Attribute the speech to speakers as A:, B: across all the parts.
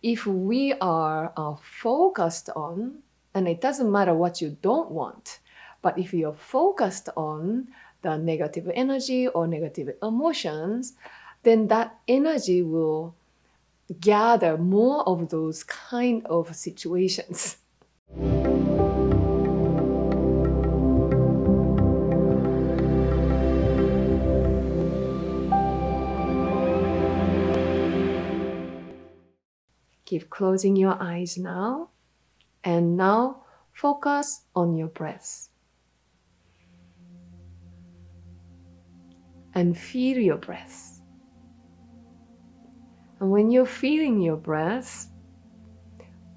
A: If we are focused on, and it doesn't matter what you don't want, but if you're focused on the negative energy or negative emotions, then that energy will gather more of those kind of situations. Keep closing your eyes now. And now focus on your breath. And feel your breath. And when you're feeling your breath,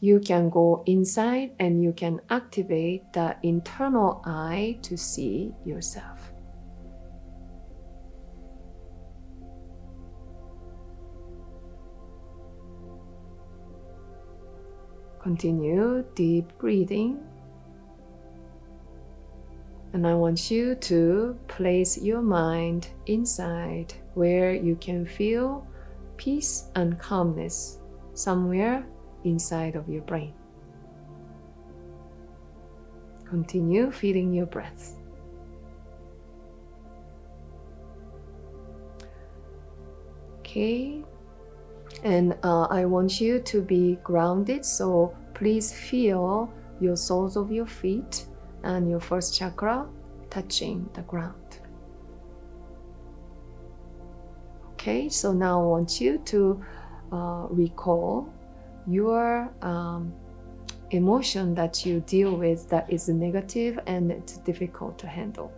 A: you can go inside and you can activate the internal eye to see yourself. Continue deep breathing. And I want you to place your mind inside where you can feel peace and calmness somewhere inside of your brain. Continue feeling your breath. Okay. And I want you to be grounded, so please feel your soles of your feet and your first chakra touching the ground. Okay, so now I want you to recall your emotion that you deal with that is negative and it's difficult to handle.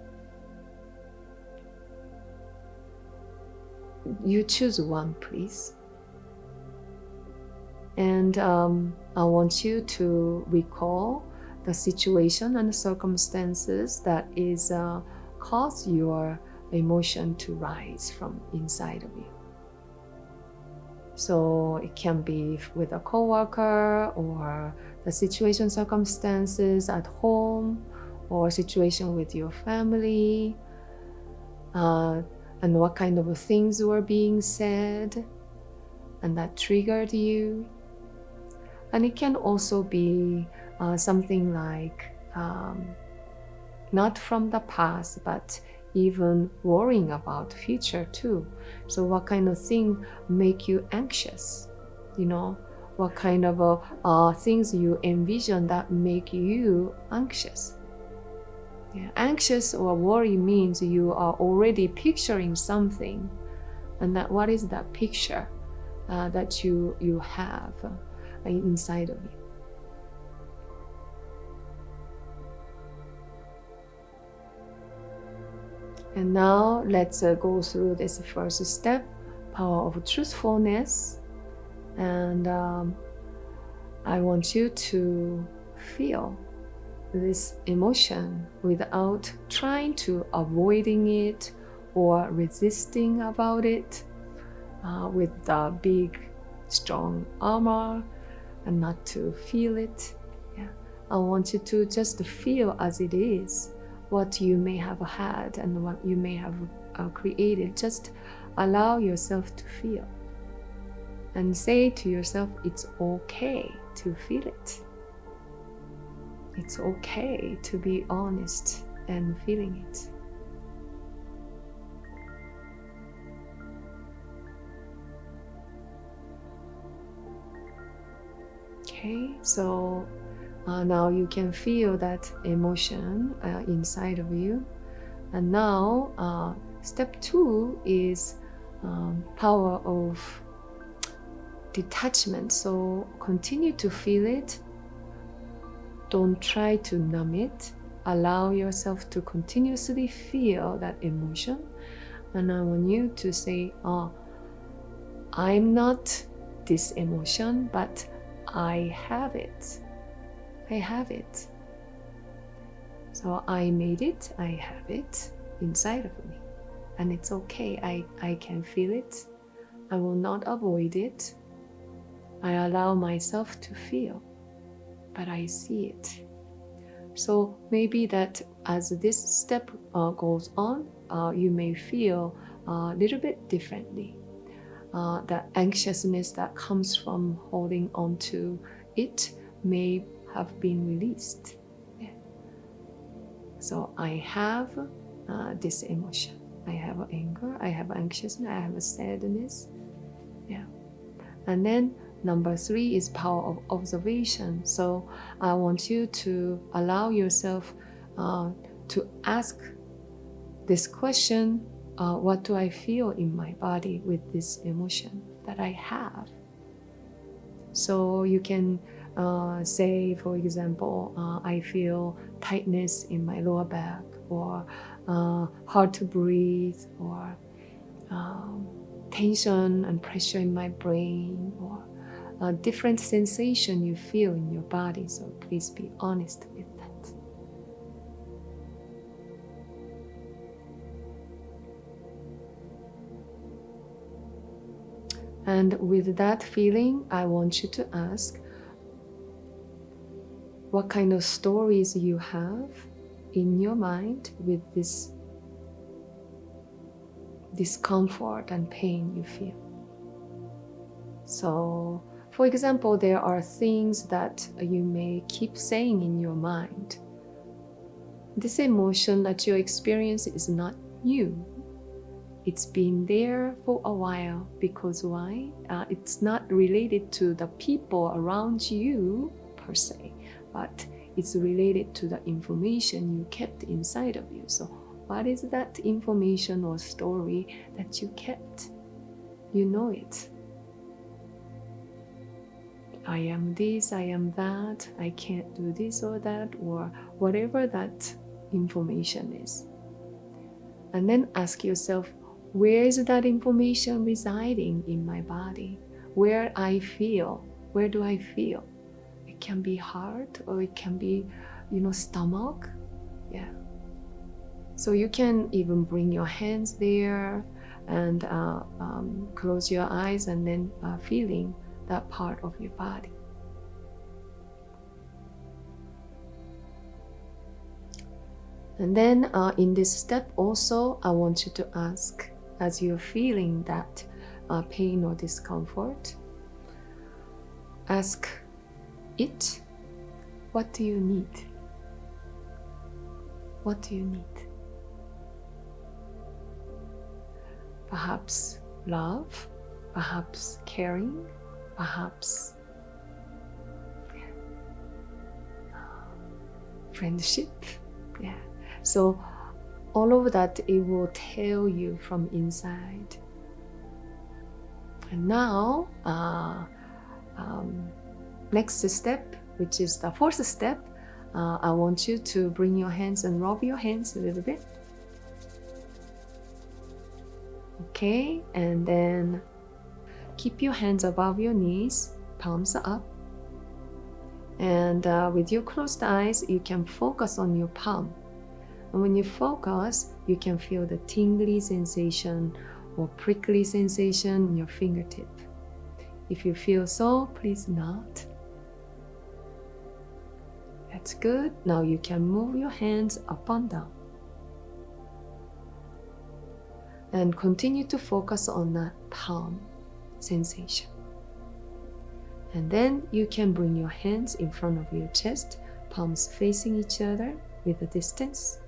A: You choose one, please. And I want you to recall the situation and the circumstances that is cause your emotion to rise from inside of you. So it can be with a coworker, or the situation, circumstances at home, or situation with your family, and what kind of things were being said, and that triggered you. And it can also be something like not from the past, but even worrying about future too. So what kind of thing make you anxious? You know, what kind of things you envision that make you anxious? Yeah, anxious or worry means you are already picturing something, and that what is that picture that you have inside of you. And now let's go through this first step, power of truthfulness. And I want you to feel this emotion without trying to avoiding it or resisting about it with the big strong armor, and not to feel it. Yeah. I want you to just feel as it is, what you may have had and what you may have created. Just allow yourself to feel. And say to yourself, it's okay to feel it. It's okay to be honest and feeling it. Okay, so now you can feel that emotion inside of you. And now step 2 is power of detachment. So continue to feel it. Don't try to numb it. Allow yourself to continuously feel that emotion. And I want you to say, I'm not this emotion, but I have it. I have it. So I made it, I have it inside of me. And it's okay, I can feel it. I will not avoid it. I allow myself to feel, but I see it. So maybe that as this step goes on, you may feel a little bit differently. the anxiousness that comes from holding on to it may have been released. Yeah. So I have this emotion. I have anger, I have anxiousness, I have a sadness. Yeah. And then number 3 is power of observation. So I want you to allow yourself to ask this question, what do I feel in my body with this emotion that I have? So you can say, for example, I feel tightness in my lower back, or hard to breathe, or tension and pressure in my brain, or a different sensation you feel in your body. So please be honest with that. And with that feeling, I want you to ask what kind of stories you have in your mind with this discomfort and pain you feel. So, for example, there are things that you may keep saying in your mind. This emotion that you experience is not new. It's been there for a while. Because why? It's not related to the people around you per se, but it's related to the information you kept inside of you. So what is that information or story that you kept? You know it. I am this, I am that, I can't do this or that, or whatever that information is. And then ask yourself, where is that information residing in my body? Where I feel? Where do I feel? It can be heart, or it can be, stomach. Yeah. So you can even bring your hands there and close your eyes and then feeling that part of your body. And then in this step also, I want you to ask, as you're feeling that pain or discomfort, ask it, what do you need? What do you need? Perhaps love, perhaps caring, perhaps friendship. Yeah. So all of that, it will tell you from inside. And now, next step, which is the 4th step, I want you to bring your hands and rub your hands a little bit. Okay, and then keep your hands above your knees, palms up. And with your closed eyes, you can focus on your palm. And when you focus, you can feel the tingly sensation or prickly sensation in your fingertip. If you feel so, please nod. That's good. Now you can move your hands up and down. And continue to focus on that palm sensation. And then you can bring your hands in front of your chest, palms facing each other with a distance,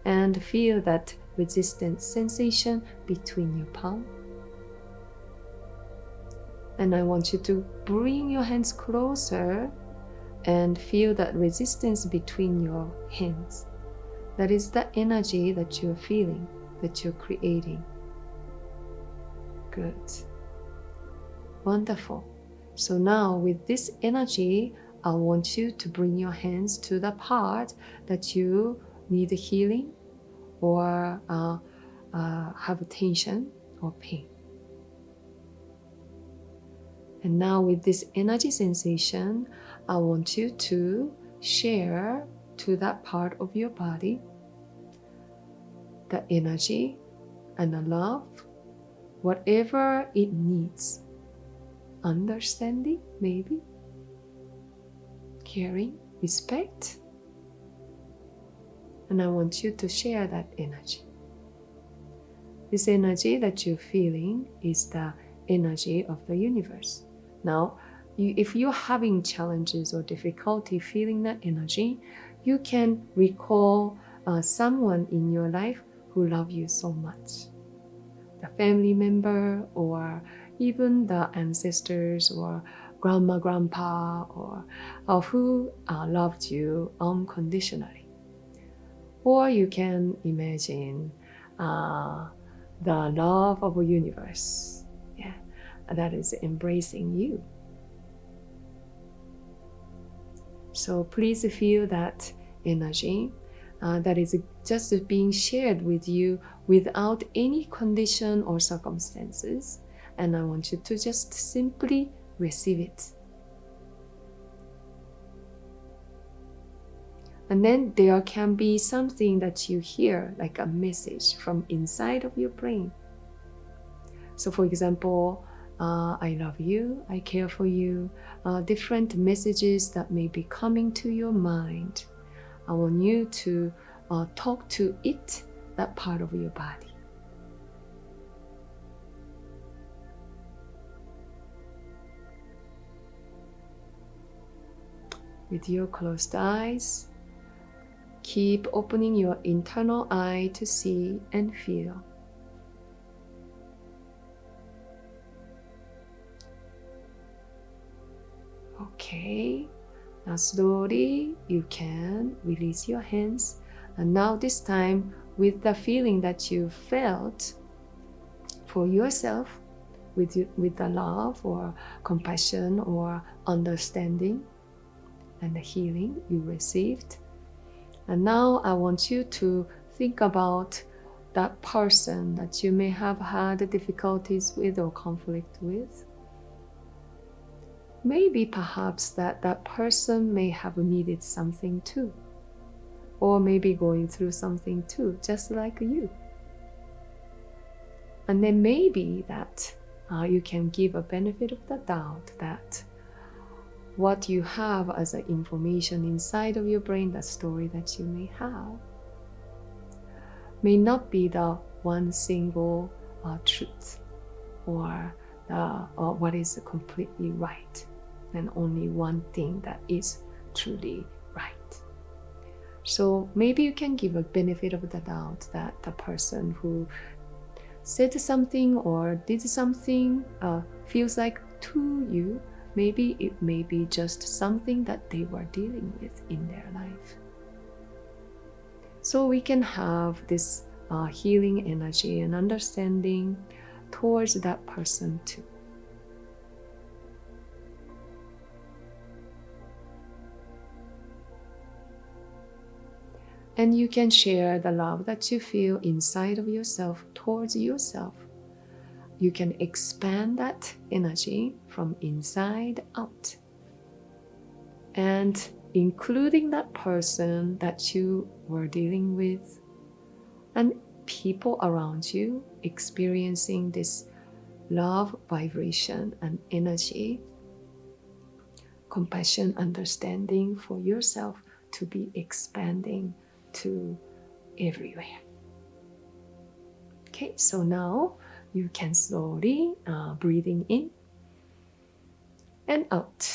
A: and feel that resistance sensation between your palm. And I want you to bring your hands closer and feel that resistance between your hands. That is the energy that you're feeling, that you're creating. Good. Wonderful. So now with this energy, I want you to bring your hands to the part that you need healing or have tension or pain. And now with this energy sensation, I want you to share to that part of your body the energy and the love, whatever it needs. Understanding, maybe. Caring, respect. And I want you to share that energy. This energy that you're feeling is the energy of the universe. Now, if you're having challenges or difficulty feeling that energy, you can recall someone in your life who loves you so much. The family member, or even the ancestors, or grandma, grandpa, or who loved you unconditionally. Or you can imagine the love of the universe, yeah, that is embracing you. So please feel that energy that is just being shared with you without any condition or circumstances. And I want you to just simply receive it. And then there can be something that you hear, like a message from inside of your brain. So for example, I love you, I care for you, different messages that may be coming to your mind. I want you to talk to it, that part of your body. With your closed eyes, keep opening your internal eye to see and feel. Okay, now slowly you can release your hands. And now this time, with the feeling that you felt for yourself, with the love or compassion or understanding and the healing you received. And now I want you to think about that person that you may have had difficulties with or conflict with. Maybe perhaps that person may have needed something too, or maybe going through something too, just like you. And then maybe that you can give a benefit of the doubt that what you have as an information inside of your brain, that story that you may have, may not be the one single truth or what is completely right, and only one thing that is truly right. So maybe you can give a benefit of the doubt that the person who said something or did something feels like to you, maybe it may be just something that they were dealing with in their life. So we can have this healing energy and understanding towards that person too. And you can share the love that you feel inside of yourself towards yourself. You can expand that energy from inside out. And including that person that you were dealing with and people around you experiencing this love, vibration, and energy, compassion, understanding for yourself to be expanding to everywhere. Okay, so now you can slowly breathing in and out.